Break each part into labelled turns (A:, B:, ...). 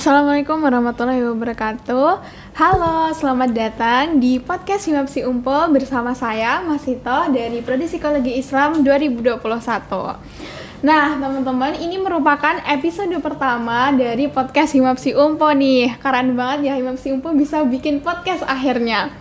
A: Assalamualaikum warahmatullahi wabarakatuh. Halo, selamat datang di podcast Himapsi Umpo bersama saya Masito dari Prodi Psikologi Islam 2021. Nah, teman-teman, ini merupakan episode pertama dari podcast Himapsi Umpo nih. Keren banget ya Himapsi Umpo bisa bikin podcast akhirnya.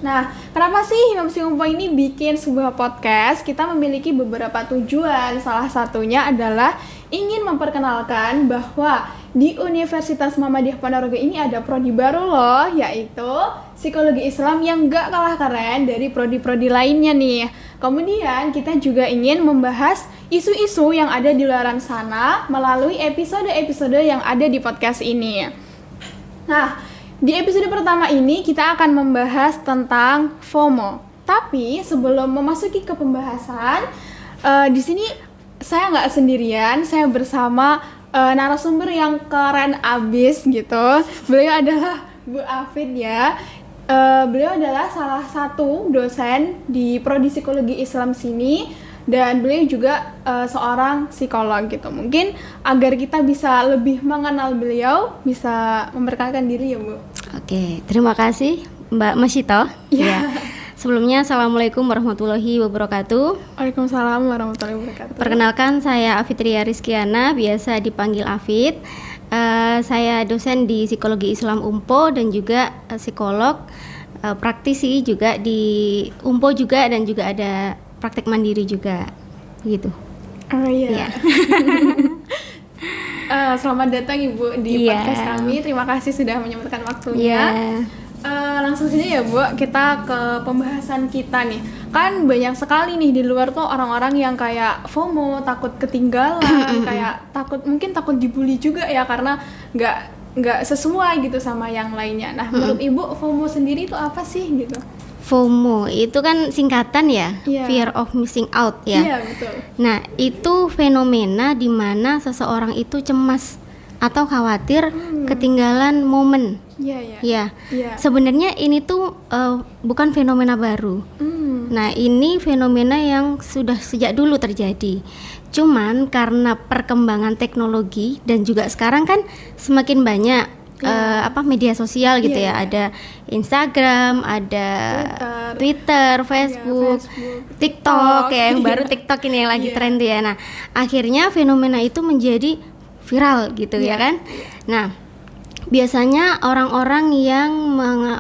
A: Nah, kenapa sih Himapsi Umpo ini bikin sebuah podcast? Kita memiliki beberapa tujuan. Salah satunya adalah ingin memperkenalkan bahwa di Universitas Muhammadiyah Ponorogo ini ada prodi baru loh, yaitu Psikologi Islam yang gak kalah keren dari prodi-prodi lainnya nih. Kemudian kita juga ingin membahas isu-isu yang ada di luar sana melalui episode-episode yang ada di podcast ini. Nah, di episode pertama ini kita akan membahas tentang FOMO. Tapi sebelum memasuki ke pembahasan, di sini saya nggak sendirian, saya bersama narasumber yang keren abis gitu. Beliau adalah Bu Afid ya. Beliau adalah salah satu dosen di Prodi Psikologi Islam sini dan beliau juga seorang psikolog gitu. Mungkin agar kita bisa lebih mengenal beliau, bisa memperkenalkan diri ya Bu.
B: Oke, terima kasih Mbak Masito. Ya. Sebelumnya, Assalamualaikum warahmatullahi wabarakatuh.
A: Waalaikumsalam warahmatullahi wabarakatuh.
B: Perkenalkan, saya Afitria Rizkiana, biasa dipanggil Afid. Saya dosen di Psikologi Islam UMPO dan juga psikolog, praktisi juga di UMPO juga, dan juga ada praktek mandiri juga, gitu.
A: Oh iya. Selamat datang Ibu di podcast kami. Terima kasih sudah menyempatkan waktunya. Langsung saja ya Bu, kita ke pembahasan kita nih. Kan banyak sekali nih di luar tuh orang-orang yang kayak FOMO, takut ketinggalan, kayak mungkin takut dibully juga ya karena nggak sesuai gitu sama yang lainnya. Nah, menurut Ibu FOMO sendiri itu apa sih gitu?
B: FOMO itu kan singkatan ya, fear of missing out ya.
A: Iya, betul.
B: Nah, itu fenomena di mana seseorang itu cemas atau khawatir ketinggalan momen. Ya. Sebenarnya ini tuh bukan fenomena baru. Nah, ini fenomena yang sudah sejak dulu terjadi. Cuman karena perkembangan teknologi dan juga sekarang kan semakin banyak media sosial gitu ya. Ada Instagram, ada Twitter, Facebook, TikTok ya, yang baru TikTok ini yang lagi tren tuh ya. Nah, akhirnya fenomena itu menjadi viral gitu ya kan. Nah, biasanya orang-orang yang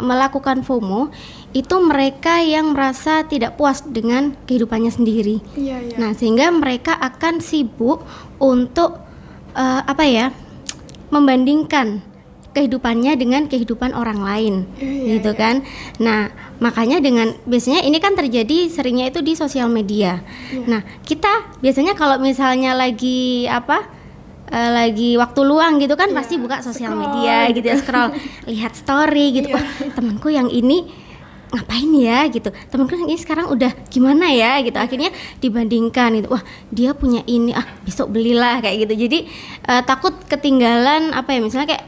B: melakukan FOMO itu mereka yang merasa tidak puas dengan kehidupannya sendiri. Nah, sehingga mereka akan sibuk untuk membandingkan kehidupannya dengan kehidupan orang lain, gitu kan. Nah, makanya biasanya ini kan terjadi seringnya itu di sosial media. Nah, kita biasanya kalau misalnya lagi waktu luang gitu kan pasti buka sosial media gitu ya, scroll, lihat story gitu. Wah, temanku yang ini ngapain ya gitu, temanku yang ini sekarang udah gimana ya gitu. Akhirnya dibandingkan gitu, wah dia punya ini, besok belilah kayak gitu. Jadi takut ketinggalan misalnya kayak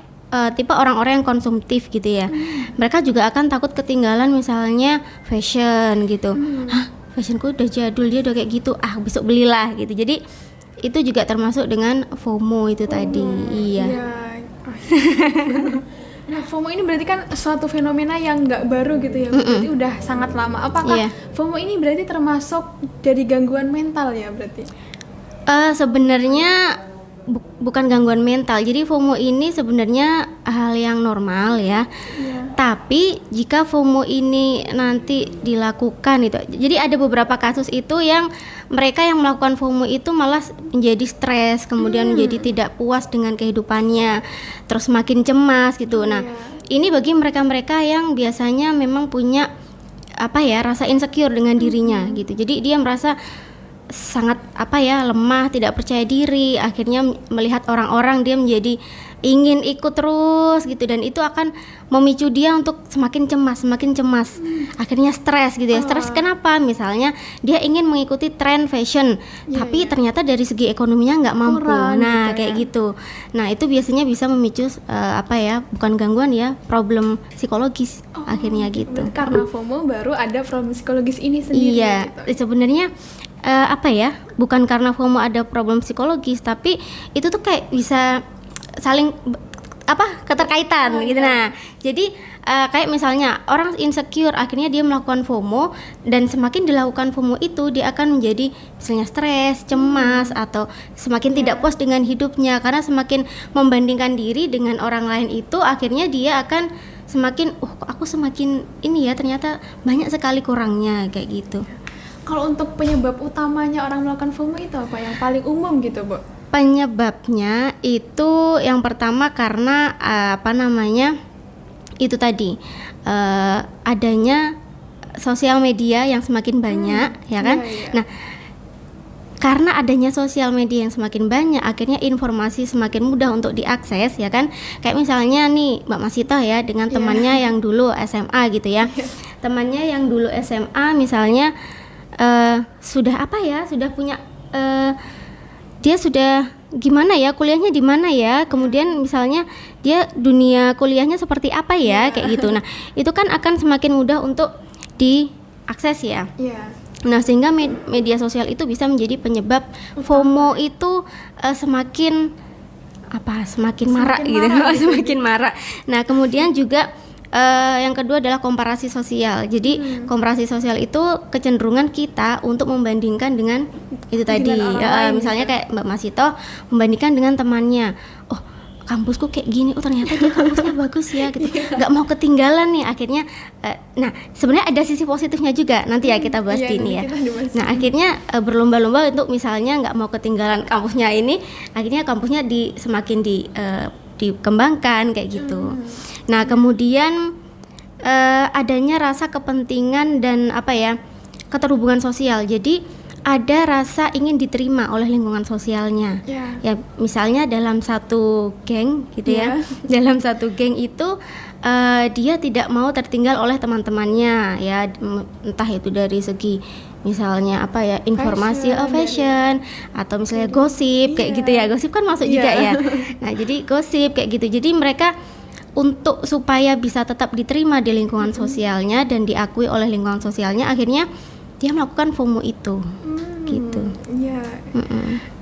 B: tipe orang-orang yang konsumtif gitu ya. Mereka juga akan takut ketinggalan misalnya fashion gitu. Fashionku udah jadul, dia udah kayak gitu, besok belilah gitu. Jadi itu juga termasuk dengan FOMO itu tadi. Iya.
A: Nah, FOMO ini berarti kan suatu fenomena yang nggak baru gitu ya, berarti udah sangat lama. Apakah FOMO ini berarti termasuk dari gangguan mental ya berarti?
B: Sebenarnya bukan gangguan mental. Jadi FOMO ini sebenarnya hal yang normal ya. Tapi jika FOMO ini nanti dilakukan itu, jadi ada beberapa kasus itu yang mereka yang melakukan FOMO itu malah menjadi stres, kemudian menjadi tidak puas dengan kehidupannya, terus makin cemas gitu. Nah, ini bagi mereka-mereka yang biasanya memang punya rasa insecure dengan dirinya gitu. Jadi dia merasa sangat lemah, tidak percaya diri, akhirnya melihat orang-orang dia menjadi ingin ikut terus gitu, dan itu akan memicu dia untuk semakin cemas, akhirnya stres gitu ya. Stres kenapa? Misalnya dia ingin mengikuti tren fashion, tapi ternyata dari segi ekonominya nggak mampu. Nah, kayak gitu. Nah, itu biasanya bisa memicu bukan gangguan ya, problem psikologis akhirnya gitu.
A: Karena FOMO baru ada problem psikologis ini sendiri.
B: Iya, gitu. Sebenarnya bukan karena FOMO ada problem psikologis, tapi itu tuh kayak bisa saling keterkaitan gitu. Nah, jadi kayak misalnya orang insecure, akhirnya dia melakukan FOMO, dan semakin dilakukan FOMO itu dia akan menjadi misalnya stres, cemas, atau semakin tidak puas dengan hidupnya karena semakin membandingkan diri dengan orang lain itu, akhirnya dia akan semakin kok aku semakin ini ya, ternyata banyak sekali kurangnya kayak gitu.
A: Kalau untuk penyebab utamanya orang melakukan FOMO itu apa yang paling umum gitu, Bu?
B: Penyebabnya itu yang pertama karena itu tadi adanya sosial media yang semakin banyak, ya kan? Nah, karena adanya sosial media yang semakin banyak, akhirnya informasi semakin mudah untuk diakses, ya kan? Kayak misalnya nih Mbak Masito ya dengan temannya yang dulu SMA gitu ya. Temannya yang dulu SMA misalnya sudah punya dia sudah gimana ya, kuliahnya di mana ya, kemudian misalnya dia dunia kuliahnya seperti apa ya, kayak gitu. Nah, itu kan akan semakin mudah untuk diakses ya. Nah, sehingga media sosial itu bisa menjadi penyebab FOMO itu semakin marak gitu. Semakin marak. Nah, kemudian juga yang kedua adalah komparasi sosial. Jadi komparasi sosial itu kecenderungan kita untuk membandingkan dengan itu tadi. Misalnya kayak Mbak Masito membandingkan dengan temannya. Oh, kampusku kayak gini. Oh, ternyata dia kampusnya bagus ya gitu. Nggak mau ketinggalan nih akhirnya. Nah, sebenarnya ada sisi positifnya juga. Nanti ya kita bahas ini ya. Nah, akhirnya berlomba-lomba untuk misalnya nggak mau ketinggalan kampusnya ini. Akhirnya kampusnya semakin dikembangkan kayak gitu. Nah, kemudian adanya rasa kepentingan dan keterhubungan sosial. Jadi ada rasa ingin diterima oleh lingkungan sosialnya. Ya, misalnya dalam satu geng gitu ya. Dalam satu geng itu dia tidak mau tertinggal oleh teman-temannya ya, entah itu dari segi misalnya informasi fashion atau misalnya gosip kayak gitu ya. Gosip kan masuk juga ya. Nah, jadi gosip kayak gitu. Jadi mereka untuk supaya bisa tetap diterima di lingkungan sosialnya dan diakui oleh lingkungan sosialnya, akhirnya dia melakukan FOMO itu. Gitu.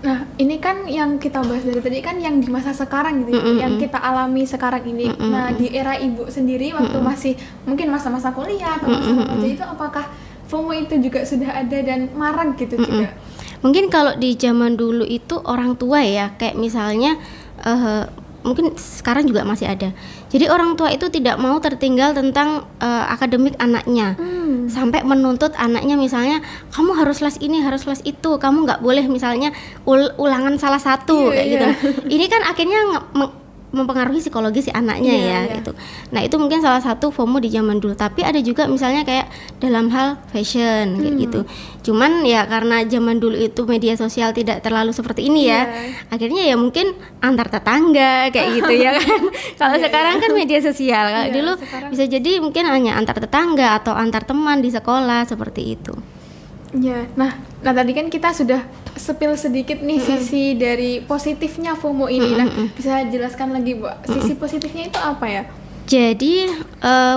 A: Nah, ini kan yang kita bahas dari tadi kan yang di masa sekarang gitu, yang kita alami sekarang ini. Nah, di era Ibu sendiri waktu masih mungkin masa-masa kuliah atau masa remaja itu, apakah FOMO itu juga sudah ada dan marak gitu juga?
B: Mungkin kalau di zaman dulu itu orang tua ya, kayak misalnya mungkin sekarang juga masih ada. Jadi orang tua itu tidak mau tertinggal tentang akademik anaknya, sampai menuntut anaknya misalnya kamu harus les ini, harus les itu, kamu nggak boleh misalnya ulangan salah satu kayak gitu. Ini kan akhirnya mempengaruhi psikologi si anaknya gitu. Nah, itu mungkin salah satu FOMO di zaman dulu. Tapi ada juga misalnya kayak dalam hal fashion kayak gitu. Cuman ya karena zaman dulu itu media sosial tidak terlalu seperti ini ya. Akhirnya ya mungkin antar tetangga kayak gitu ya kan. Kalau sekarang kan media sosial. Kalau dulu bisa jadi mungkin hanya antar tetangga atau antar teman di sekolah seperti itu.
A: Nah tadi kan kita sudah spill sedikit nih sisi dari positifnya FOMO ini. Nah, bisa jelaskan lagi, Bu, sisi positifnya itu apa ya?
B: Jadi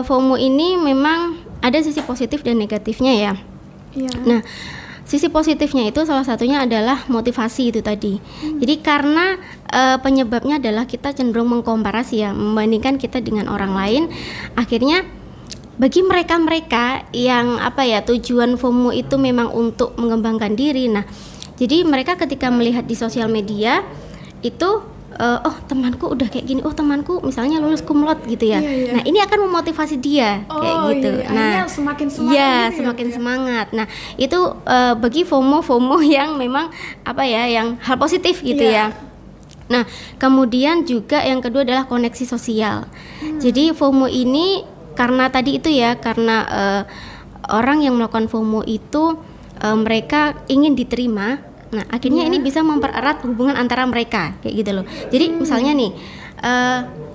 B: FOMO ini memang ada sisi positif dan negatifnya ya. Nah, sisi positifnya itu salah satunya adalah motivasi itu tadi. Jadi karena penyebabnya adalah kita cenderung mengkomparasi ya, membandingkan kita dengan orang lain, akhirnya bagi mereka yang tujuan FOMO itu memang untuk mengembangkan diri. Nah, jadi mereka ketika melihat di sosial media itu oh temanku udah kayak gini, oh temanku misalnya lulus cum laude gitu ya. Nah, ini akan memotivasi dia kayak gitu. Nah,
A: semakin semangat.
B: Semakin semangat. Nah, itu bagi FOMO yang memang yang hal positif gitu ya. Nah, kemudian juga yang kedua adalah koneksi sosial. Jadi FOMO ini karena tadi itu ya, karena orang yang melakukan FOMO itu mereka ingin diterima. Nah, akhirnya ini bisa mempererat hubungan antara mereka kayak gitu loh. Jadi misalnya nih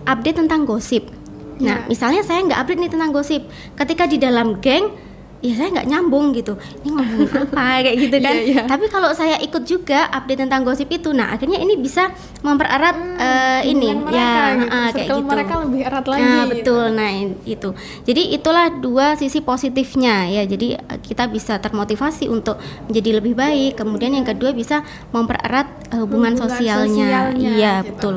B: update tentang gosip. Nah, misalnya saya nggak update nih tentang gosip, ketika di dalam geng ya saya nggak nyambung gitu, ini ngomongin apa kayak gitu kan. Tapi kalau saya ikut juga update tentang gosip itu, nah akhirnya ini bisa mempererat ini ya kayak gitu.
A: Mereka lebih erat lagi.
B: Nah, betul. Nah, itu. Jadi itulah dua sisi positifnya ya. Jadi kita bisa termotivasi untuk menjadi lebih baik. Kemudian yang kedua bisa mempererat hubungan sosialnya. Iya, gitu. Betul.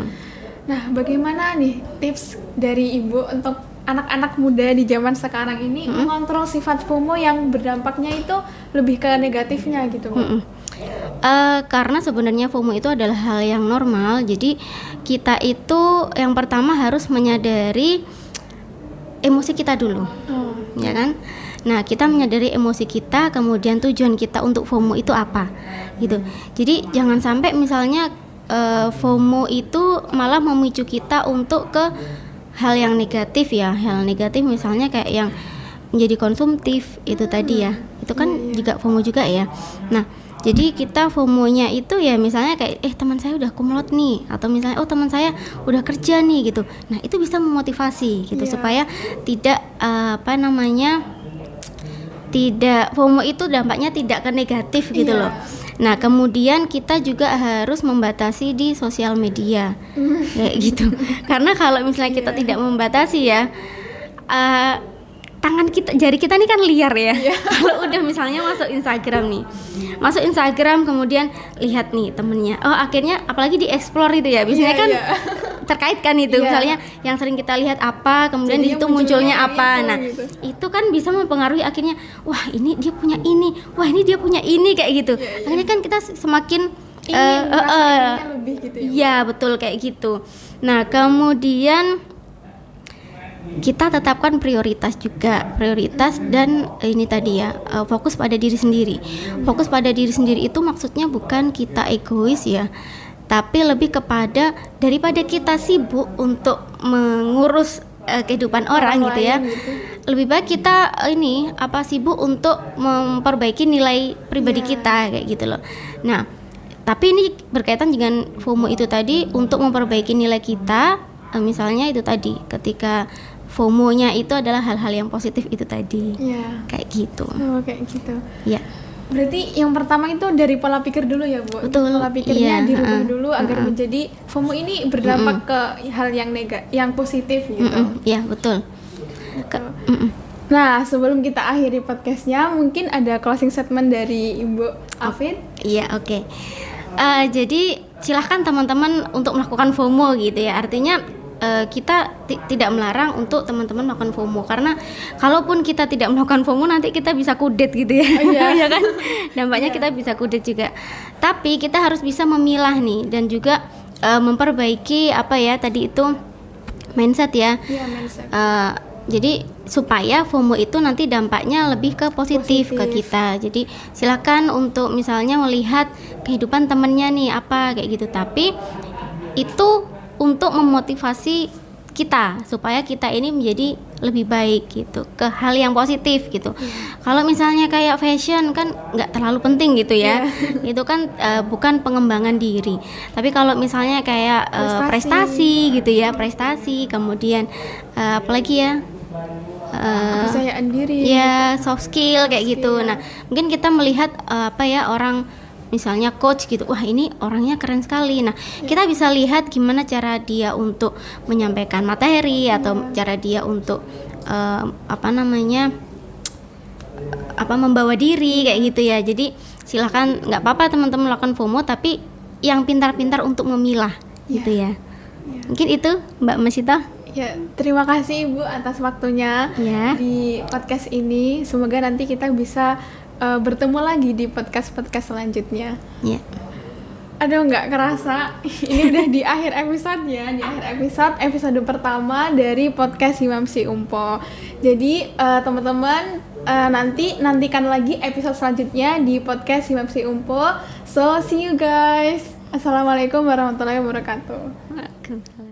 A: Nah, bagaimana nih tips dari Ibu untuk anak-anak muda di zaman sekarang ini mengontrol sifat FOMO yang berdampaknya itu lebih ke negatifnya gitu, Bu?
B: Karena sebenarnya FOMO itu adalah hal yang normal. Jadi kita itu yang pertama harus menyadari emosi kita dulu, ya kan? Nah, kita menyadari emosi kita, kemudian tujuan kita untuk FOMO itu apa, gitu. Jadi jangan sampai misalnya FOMO itu malah memicu kita untuk ke hal yang negatif ya. Hal negatif misalnya kayak yang menjadi konsumtif itu tadi ya. Itu kan juga FOMO juga ya. Nah, jadi kita FOMO-nya itu ya misalnya kayak teman saya udah kumlot nih, atau misalnya teman saya udah kerja nih gitu. Nah, itu bisa memotivasi gitu supaya tidak tidak FOMO itu dampaknya tidak ke negatif gitu loh. Nah, kemudian kita juga harus membatasi di sosial media kayak gitu. Karena kalau misalnya kita tidak membatasi ya, tangan kita, jari kita ini kan liar ya. Kalau udah misalnya masuk Instagram kemudian lihat nih temennya, akhirnya apalagi di-explore itu ya, biasanya kan terkait kan itu, misalnya yang sering kita lihat apa, kemudian di situ munculnya apa. Nah, gitu. Itu kan bisa mempengaruhi akhirnya, wah ini dia punya ini, wah ini dia punya ini kayak gitu. Akhirnya kan kita semakin
A: lebih gitu ya.
B: Iya, betul kayak gitu. Nah, kemudian kita tetapkan prioritas dan ini tadi ya, fokus pada diri sendiri. Fokus pada diri sendiri itu maksudnya bukan kita egois ya, tapi lebih kepada daripada kita sibuk untuk mengurus kehidupan orang gitu ya, lebih baik kita sibuk untuk memperbaiki nilai pribadi kita kayak gitu loh. Nah, tapi ini berkaitan dengan FOMO itu tadi, untuk memperbaiki nilai kita. Misalnya itu tadi, ketika FOMO-nya itu adalah hal-hal yang positif itu tadi, kayak gitu.
A: Kayak gitu.
B: Ya.
A: Berarti yang pertama itu dari pola pikir dulu ya, Bu.
B: Betul.
A: Pola pikirnya dirubah dulu agar menjadi FOMO ini berdampak ke hal yang positif gitu.
B: Iya, betul.
A: Nah, sebelum kita akhiri podcastnya, mungkin ada closing statement dari Ibu Afin?
B: Iya, oke. Jadi silahkan teman-teman untuk melakukan FOMO gitu ya. Artinya kita tidak melarang untuk teman-teman melakukan FOMO, karena kalaupun kita tidak melakukan FOMO nanti kita bisa kudet gitu ya. Ya kan, dampaknya kita bisa kudet juga. Tapi kita harus bisa memilah nih, dan juga memperbaiki tadi itu mindset ya. Mindset. Jadi supaya FOMO itu nanti dampaknya lebih ke positif ke kita. Jadi silakan untuk misalnya melihat kehidupan temennya nih apa kayak gitu, tapi itu untuk memotivasi kita supaya kita ini menjadi lebih baik gitu, ke hal yang positif gitu. Kalau misalnya kayak fashion kan nggak terlalu penting gitu ya. Itu kan bukan pengembangan diri. Tapi kalau misalnya kayak prestasi gitu ya, kemudian apalagi ya,
A: kepercayaan diri
B: ya, soft skill kayak gitu. Nah, mungkin kita melihat orang misalnya coach gitu, wah ini orangnya keren sekali. Nah, kita bisa lihat gimana cara dia untuk menyampaikan materi, atau cara dia untuk membawa diri kayak gitu ya. Jadi silakan, nggak apa-apa teman-teman melakukan FOMO, tapi yang pintar-pintar untuk memilah gitu ya. Mungkin itu Mbak Masita.
A: Ya, terima kasih Ibu atas waktunya di podcast ini. Semoga nanti kita bisa bertemu lagi di podcast selanjutnya. Aduh, nggak kerasa ini udah di akhir episode ya, di akhir episode pertama dari podcast Himapsi Umpo. Jadi teman-teman nantikan lagi episode selanjutnya di podcast Himapsi Umpo. So see you guys. Assalamualaikum warahmatullahi wabarakatuh.
B: Waalaikumsalam.